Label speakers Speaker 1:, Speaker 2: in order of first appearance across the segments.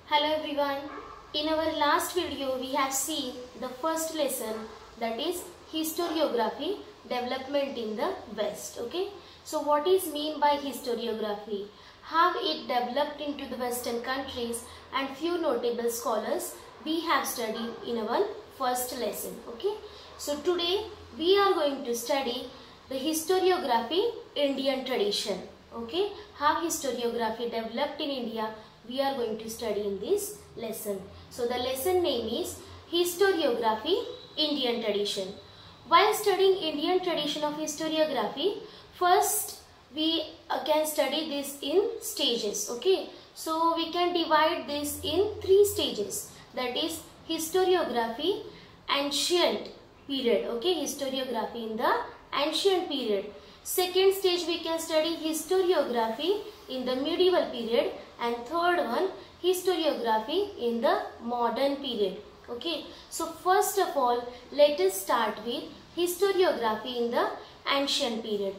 Speaker 1: Hello everyone. In our last video we have seen the first lesson, that is historiography, development in the West. Okay. So what is mean by historiography? How it developed into the Western countries and few notable scholars we have studied in our first lesson. Okay. So today we are going to study the historiography Indian tradition. Okay. How historiography developed in India we are going to study in this lesson. So the lesson name is Historiography Indian Tradition. While studying Indian tradition of historiography, first we can study this in stages. Okay, so we can divide this in three stages, that is historiography ancient period. Okay, historiography in the ancient period. Second stage we can study historiography in the medieval period, and third one historiography in the modern period. Okay, so first of all let us start with historiography in the ancient period.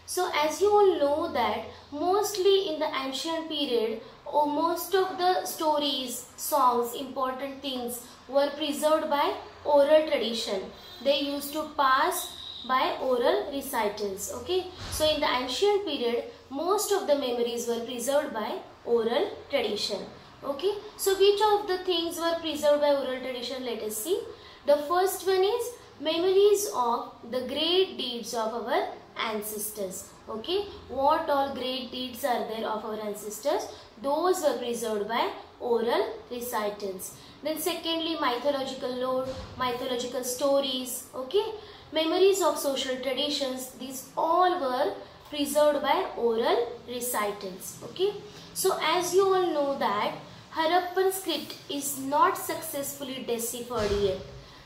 Speaker 1: So as you all know that mostly in the ancient period, most of the stories, songs, important things were preserved by oral tradition. They used to pass by oral recitals. Okay, so in the ancient period most of the memories were preserved by oral tradition. Okay, so which of the things were preserved by oral tradition? Let us see. The first one is memories of the great deeds of our ancestors. Okay, what all great deeds are there of our ancestors? Those were preserved by oral recitals. Then secondly, mythological lore, mythological stories. Okay, memories of social traditions, these all were preserved by oral recitals. Okay, so as you all know that Harappan script is not successfully deciphered yet.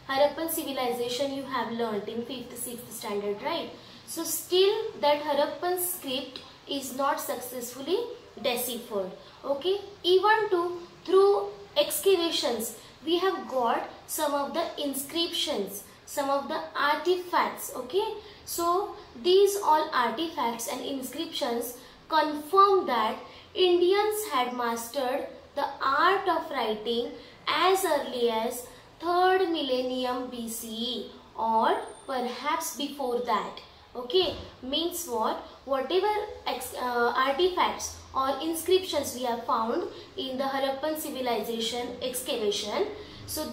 Speaker 1: Harappan civilization you have learnt in 5th, 6th standard, right? So still that Harappan script is not successfully deciphered. Okay, even through excavations we have got some of the inscriptions, some of the artifacts. Okay, so these all artifacts and inscriptions confirm that Indians had mastered the art of writing as early as 3rd millennium BCE or perhaps before that. Okay, means what? Whatever artifacts or inscriptions we have found in the Harappan civilization excavation, so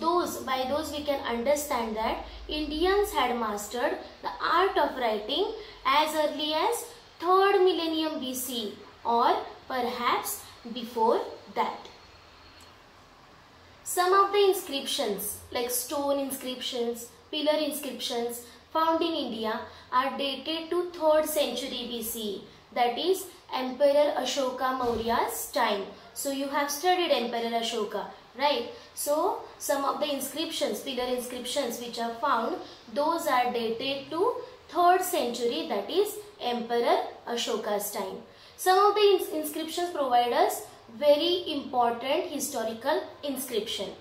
Speaker 1: by those we can understand that Indians had mastered the art of writing as early as 3rd millennium BC or perhaps before that. Some of the inscriptions like stone inscriptions, pillar inscriptions found in India are dated to 3rd century BCE, that is Emperor Ashoka Maurya's time. So you have studied Emperor Ashoka, right? So some of the inscriptions, pillar inscriptions which are found, those are dated to 3rd century, that is Emperor Ashoka's time. Some of the inscriptions provide us very important historical information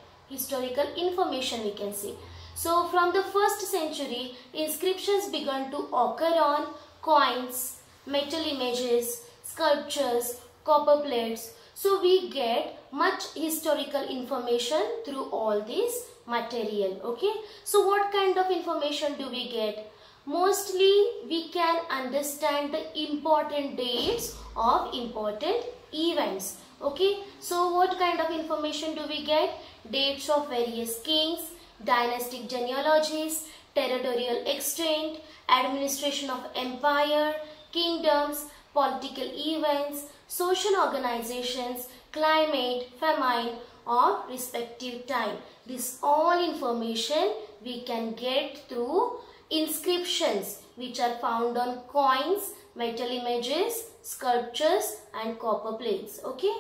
Speaker 1: we can say. So from the 1st century, inscriptions began to occur on coins, metal images, sculptures, copper plates. So we get much historical information through all this material. Okay, so what kind of information do we get? Mostly we can understand the important dates of important events. Okay, so what kind of information do we get? Dates of various kings, dynastic genealogies, territorial extent, administration of empire, kingdoms, political events, social organizations, climate, famine of respective time. This all information we can get through inscriptions which are found on coins, metal images, sculptures and copper plates. Okay.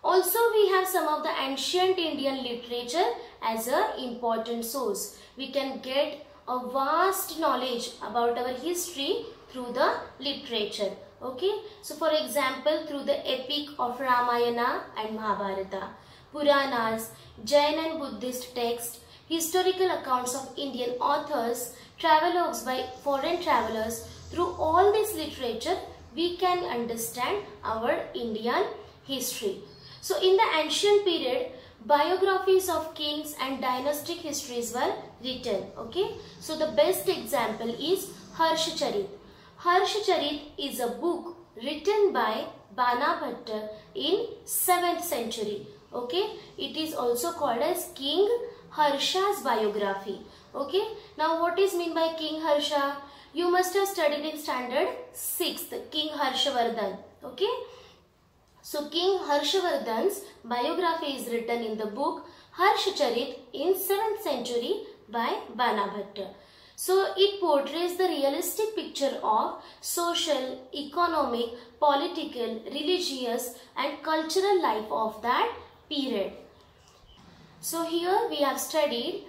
Speaker 1: Also we have some of the ancient Indian literature as an important source. We can get a vast knowledge about our history through the literature. Okay. So for example, through the epic of Ramayana and Mahabharata, Puranas, Jain and Buddhist texts, historical accounts of Indian authors, travelogues by foreign travelers, through all this literature we can understand our Indian history. So in the ancient period, biographies of kings and dynastic histories were written. Okay, so the best example is Harshcharit. Harshcharit is a book written by Banabhatta in 7th century. Okay, it is also called as King Harsha's biography. Okay, now what is meant by King Harsha? You must have studied in standard 6th, King Harshavardhan. Okay, so King Harshavardhan's biography is written in the book Harshcharit in 7th century by Banabhatta. So it portrays the realistic picture of social, economic, political, religious and cultural life of that period. So here we have studied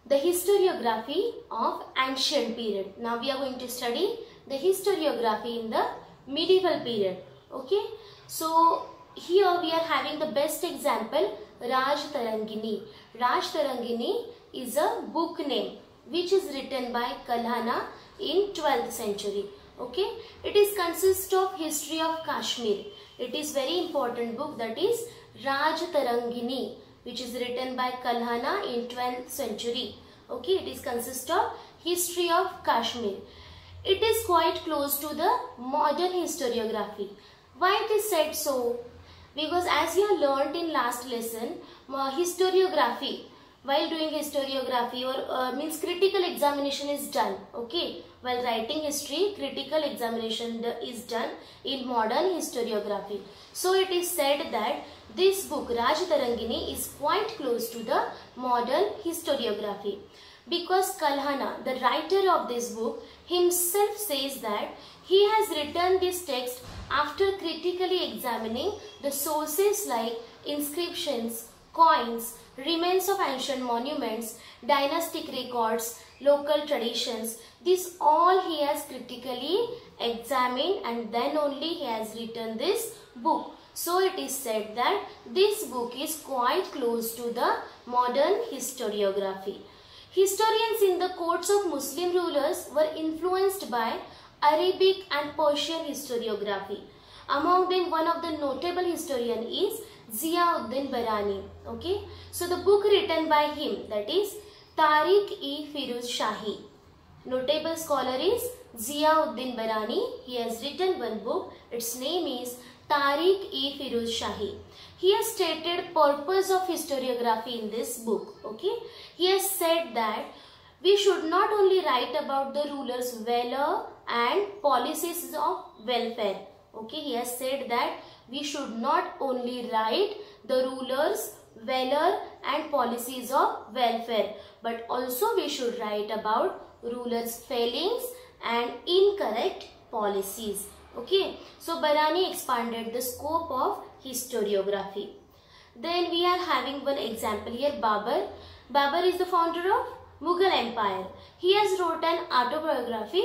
Speaker 1: the historiography of ancient period. Now we are going to study the historiography in the medieval period. Okay, so here we are having the best example, Rajtarangini. Rajtarangini is a book name which is written by Kalhana in 12th century. Okay, it is consists of history of Kashmir. It is very important book, that is Rajtarangini, which is written by Kalhana in 12th century. Okay, it is consist of history of Kashmir. It is quite close to the modern historiography. Why it is said so? Because as you have learnt in last lesson, historiography, while doing historiography or means critical examination is done. Okay, while writing history, critical examination is done in modern historiography. So it is said that this book Rajtarangini is quite close to the modern historiography, because Kalhana, the writer of this book, himself says that he has written this text after critically examining the sources like inscriptions, coins, remains of ancient monuments, dynastic records, local traditions. This all he has critically examined and then only he has written this book. So it is said that this book is quite close to the modern historiography. Historians in the courts of Muslim rulers were influenced by Arabic and Persian historiography. Among them, one of the notable historian is Ziauddin Barani. Okay, so the book written by him, that is Tariq-e-Firuz Shahi. Notable scholar is Ziauddin Barani. He has written one book. Its name is Tariq-e-Firuz Shahi. He has stated purpose of historiography in this book. Okay, he has said that we should not only write about the rulers' valor and policies of welfare. Okay, he has said that we should not only write the rulers' valor and policies of welfare, but also we should write about rulers' failings and incorrect policies. Okay, so Barani expanded the scope of historiography. Then we are having one example here, Babur. Babur is the founder of Mughal Empire. He has wrote an autobiography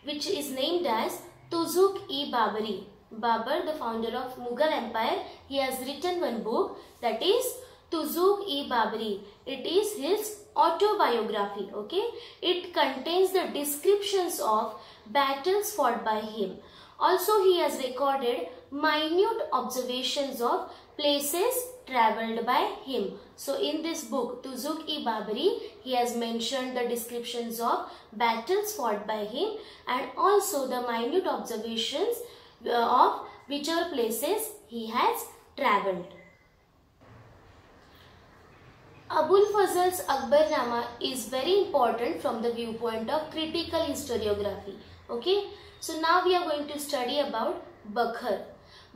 Speaker 1: which is named as Tuzuk-e-Babari. Babur, the founder of Mughal Empire, he has written one book, that is Tuzuk-e-Babari. It is his autobiography. Okay, it contains the descriptions of battles fought by him. Also, he has recorded minute observations of places travelled by him. So, in this book, Tuzuk-e-Babari, he has mentioned the descriptions of battles fought by him and also the minute observations of whichever places he has travelled. Abul Fazl's Akbarnama is very important from the viewpoint of critical historiography. Okay, so now we are going to study about Bakhar.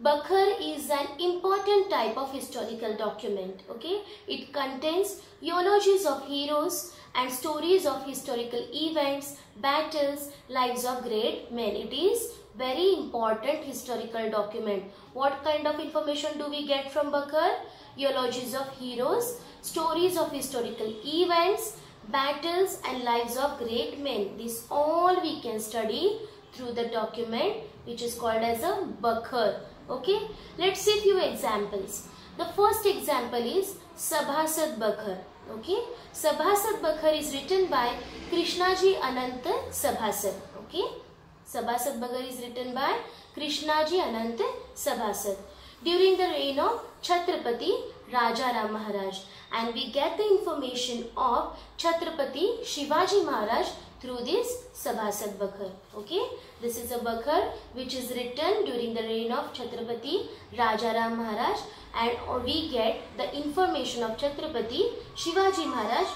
Speaker 1: Bakhar is an important type of historical document. Okay, it contains eulogies of heroes and stories of historical events, battles, lives of great men. It is very important historical document. What kind of information do we get from Bakhar? Eulogies of heroes, stories of historical events, battles and lives of great men. This all we can study through the document which is called as a Bakhar. Okay, let's see few examples. The first example is Sabhasad Bakhar. Okay, Sabhasad Bakhar is written by Krishnaji Anant Sabhasad. Okay, Sabhasad Bakhar is written by Krishnaji Anant Sabhasad. during the reign of Chhatrapati Rajaram Maharaj, and we get the information of Chhatrapati Shivaji Maharaj through this Sabhasad Bakhar. Okay, this is a Bakhar which is written during the reign of Chhatrapati Rajaram Maharaj, and we get the information of Chhatrapati Shivaji Maharaj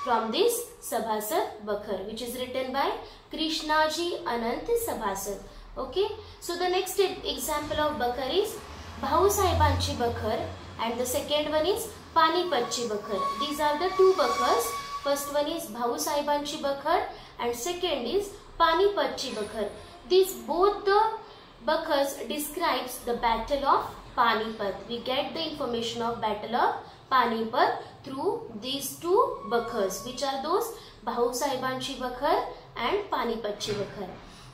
Speaker 1: from this Sabhasad Bakhar, which is written by Krishnaji Anant Sabhasad. Okay, so the next example of Bakhar is Bhau Sahibanchi Bakhar, and the second one is Panipatchi Bakhar. These are the two Bakhars. First one is Bhau Sahibanchi Bakhar and second is Panipatchi Bakhar. These both the Bakhars describes the battle of Panipat. We get the information of battle of Panipat through these two Bakhars, which are those Bhau Sahibanchi Bakhar and Panipatchi Bakhar.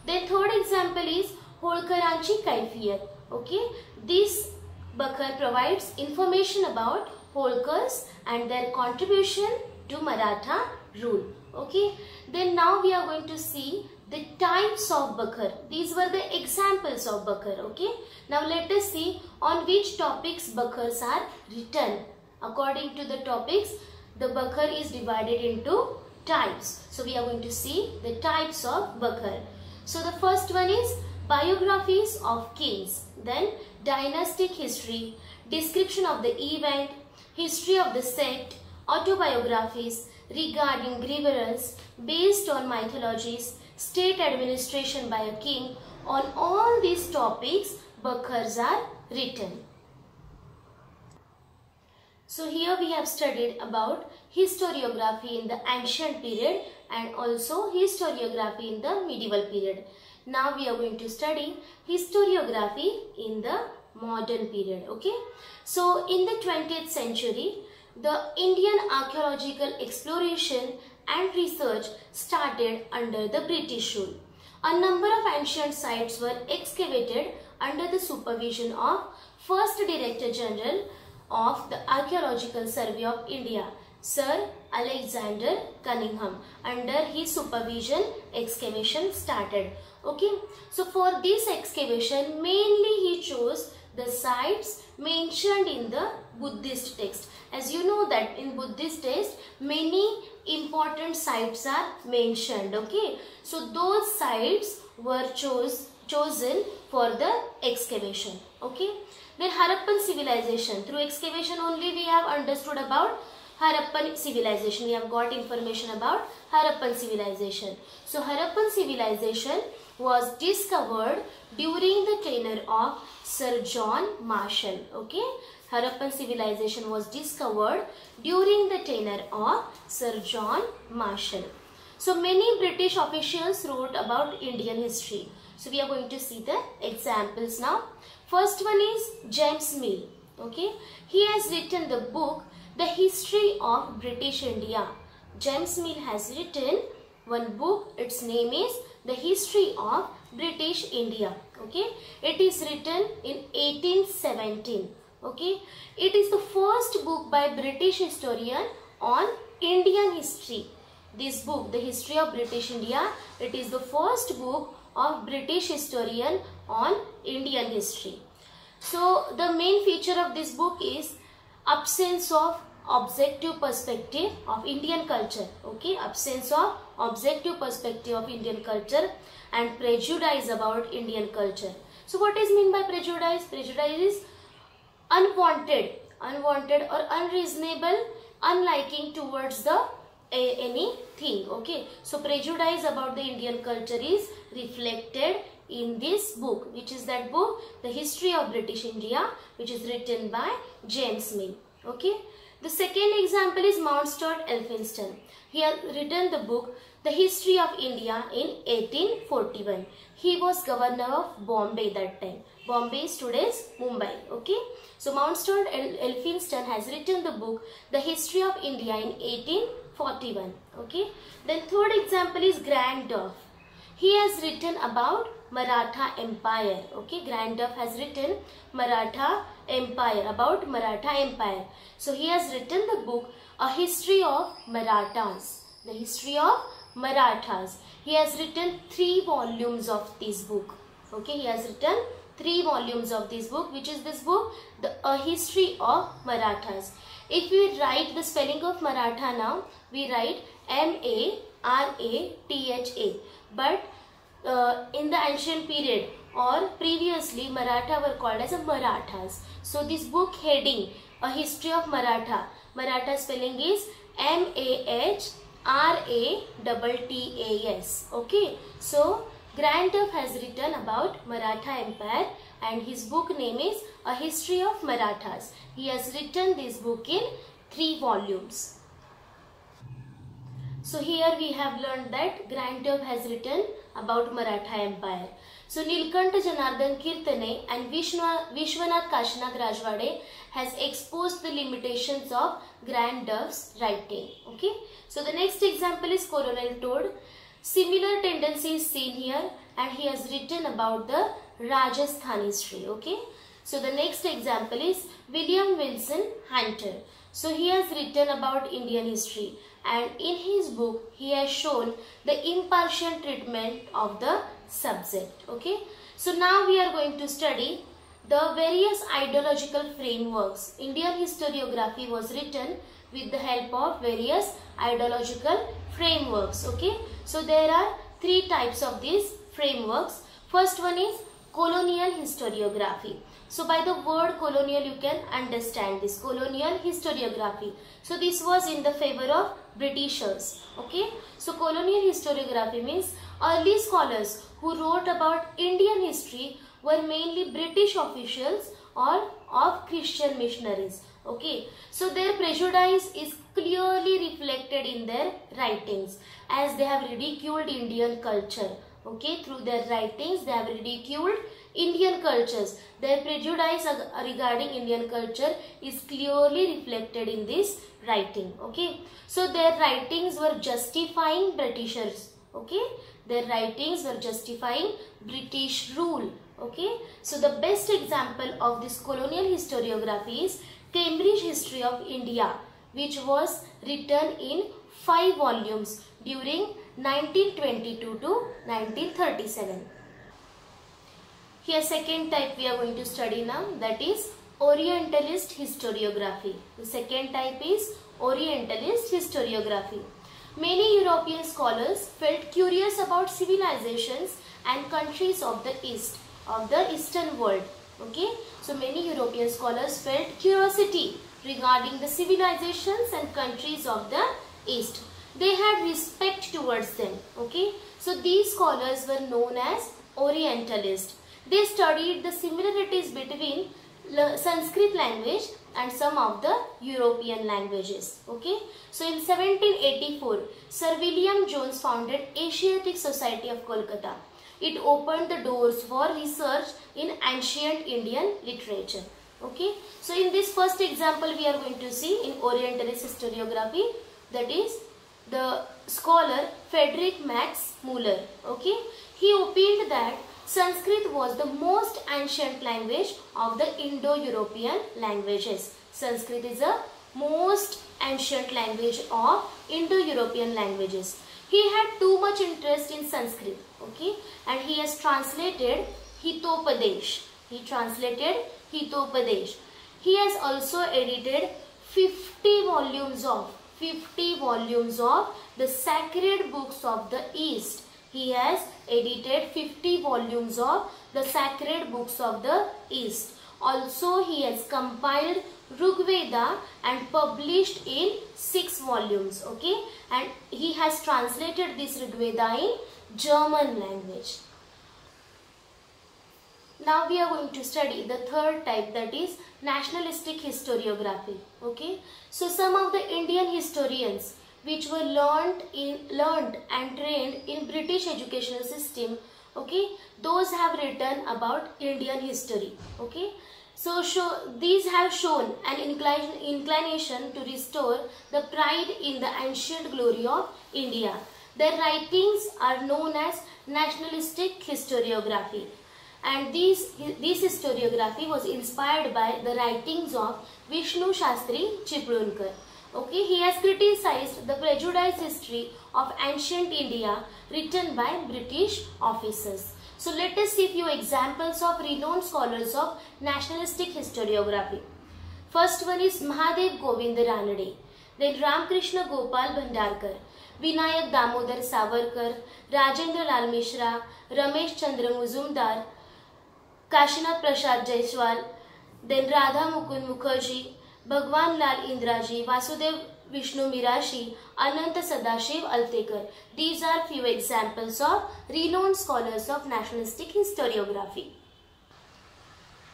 Speaker 1: The third example is Holkaranchi Kaifiyat. Okay, this Bakhar provides information about Holkars and their contribution to Maratha rule. Okay, then now we are going to see the types of Bakhar. These were the examples of Bakhar. Okay, now let us see on which topics Bakhars are written. According to the topics, the Bakhar is divided into types. So we are going to see the types of Bakhar. So the first one is biographies of kings, then dynastic history, description of the event, history of the sect, autobiographies regarding grievances based on mythologies, state administration by a king. On all these topics, Bakhars are written. So here we have studied about historiography in the ancient period and also historiography in the medieval period. Now we are going to study historiography in the modern period. Okay, so in the 20th century, the Indian archaeological exploration and research started under the British rule. A number of ancient sites were excavated under the supervision of First Director General of the Archaeological Survey of India, Sir Alexander Cunningham. Under his supervision, excavation started. Okay, so for this excavation, mainly he chose the sites mentioned in the Buddhist text. As you know that in Buddhist text, many important sites are mentioned. Okay, so those sites were chosen for the excavation. Okay, then Harappan civilization. Through excavation only we have understood about Harappan civilization. We have got information about Harappan civilization. So Harappan civilization was discovered during the tenure of Sir John Marshall. Okay, Harappan civilization was discovered during the tenure of Sir John Marshall. So many British officials wrote about Indian history. So we are going to see the examples now. First one is James Mill. Okay, he has written the book The History of British India. James Mill has written one book. Its name is The History of British India. Okay, it is written in 1817. Okay, it is the first book by British historian on Indian history. This book, The History of British India, it is the first book of British historian on Indian history. So the main feature of this book is absence of objective perspective of Indian culture. Okay, absence of objective perspective of Indian culture and prejudice about Indian culture. So what is meant by prejudice? Prejudice is unwanted or unreasonable unliking towards the anything. Okay, so prejudice about the Indian culture is reflected in this book, which is that book, The History of British India, which is written by James Mill. Okay, the second example is Mount Stuart Elphinstone. He has written the book The History of India in 1841. He was governor of Bombay that time. Bombay is today's Mumbai. Okay, so Mount Stuart Elphinstone has written the book The History of India in 1841. Okay, then third example is Grand Duff. He has written about Maratha Empire. Okay, Grand Duff has written Maratha Empire, about Maratha Empire. So he has written the book A History of Marathas. The History of Marathas. He has written 3 volumes of this book. Okay, he has written 3 volumes of this book. Which is this book? A History of Marathas. If we write the spelling of Maratha now, we write M-A-R-A-T-H-A. But in the ancient period or previously, Maratha were called as a Marathas. So this book heading, A History of Maratha. Maratha spelling is M-A-H-R-A-T-T-A-S. Okay. So Grant Duff has written about Maratha Empire and his book name is A History of Marathas. He has written this book in 3 volumes. So here we have learned that Grant Duff has written about Maratha Empire. So Nilkanta Janardhan Kirtane and Vishwanath Kashinag Rajwade has exposed the limitations of Grant Duff's writing. Okay. So the next example is Colonel Todd. Similar tendency is seen here and he has written about the Rajasthan history. Okay. So the next example is William Wilson Hunter. So he has written about Indian history and in his book he has shown the impartial treatment of the subject. Okay. So now we are going to study the various ideological frameworks. Indian historiography was written with the help of various ideological frameworks. Okay. So there are 3 types of these frameworks. First one is colonial historiography. So by the word colonial you can understand this, colonial historiography. So this was in the favor of Britishers. Okay. So colonial historiography means early scholars who wrote about Indian history were mainly British officials or of Christian missionaries. Okay. So their prejudice is clearly reflected in their writings as they have ridiculed Indian culture. Okay. Through their writings they have ridiculed Indian cultures. Their prejudice regarding Indian culture is clearly reflected in this writing. Okay. So their writings were justifying Britishers. Okay. Their writings were justifying British rule. Okay. So the best example of this colonial historiography is Cambridge History of India, which was written in 5 volumes during 1922 to 1937. Here second type we are going to study now, that is Orientalist historiography. The second type is Orientalist historiography. Many European scholars felt curious about civilizations and countries of the East, of the Eastern world. Okay. So many European scholars felt curiosity regarding the civilizations and countries of the East. They had respect towards them. Okay. So these scholars were known as Orientalists. They studied the similarities between Sanskrit language and some of the European languages. Okay. So in 1784, Sir William Jones founded Asiatic Society of Kolkata. It opened the doors for research in ancient Indian literature. Okay. So in this first example we are going to see in Orientalist historiography, that is the scholar Friedrich Max Müller. Okay. He opined that Sanskrit was the most ancient language of the Indo-European languages. Sanskrit is the most ancient language of Indo-European languages. He had too much interest in Sanskrit. Okay. And he has translated Hitopadesh. He translated Hitopadesh. He has also edited 50 volumes of the sacred books of the East. He has edited 50 volumes of the sacred books of the East. Also, he has compiled Rigveda and published in 6 volumes. Okay. And he has translated this Rigveda in German language. Now we are going to study the third type, that is nationalistic historiography. Okay. So some of the Indian historians which were learned and trained in British educational system, okay, those have written about Indian history. Okay. So these have shown an inclination to restore the pride in the ancient glory of India. Their writings are known as nationalistic historiography. And this historiography was inspired by the writings of Vishnu Shastri Chiplunkar. Okay, he has criticized the prejudiced history of ancient India written by British officers. So let us see few examples of renowned scholars of nationalistic historiography. First one is Mahadev Govind Ranade, then Ramakrishna Gopal Bhandarkar, Vinayak Damodar Savarkar, Rajendra Lal Mishra, Ramesh Chandra Muzumdar, Kashinath Prasad Jaiswal, then Radha Mukund Mukherjee, Bhagwan Lal Indraji, Vasudev Vishnu Mirashi, Ananta Sadashiv Altekar. These are few examples of renowned scholars of nationalistic historiography.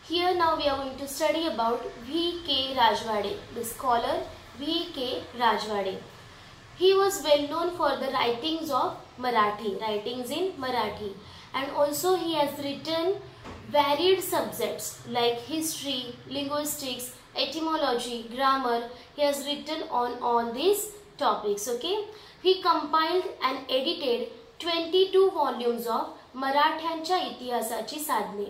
Speaker 1: Here now we are going to study about V.K. Rajwade, the scholar V.K. Rajwade. He was well known for the writings of writings in Marathi, and also he has written varied subjects like history, linguistics, etymology, grammar. He has written on all these topics. Okay, he compiled and edited 22 volumes of Marathyanच्या इतिहासाची साधने.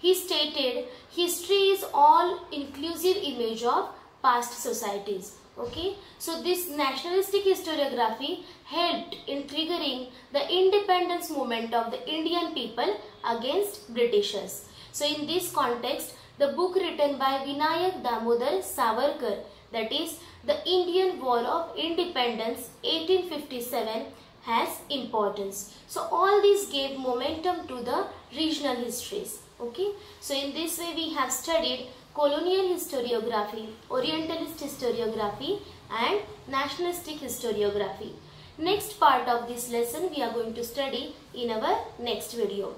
Speaker 1: He stated history is all inclusive image of past societies. Okay, so this nationalistic historiography helped in triggering the independence movement of the Indian people against Britishers. So in this context, the book written by Vinayak Damodar Savarkar, that is the Indian War of Independence 1857, has importance. So all these gave momentum to the regional histories. Okay, so in this way we have studied colonial historiography, orientalist historiography and nationalistic historiography. Next part of this lesson we are going to study in our next video.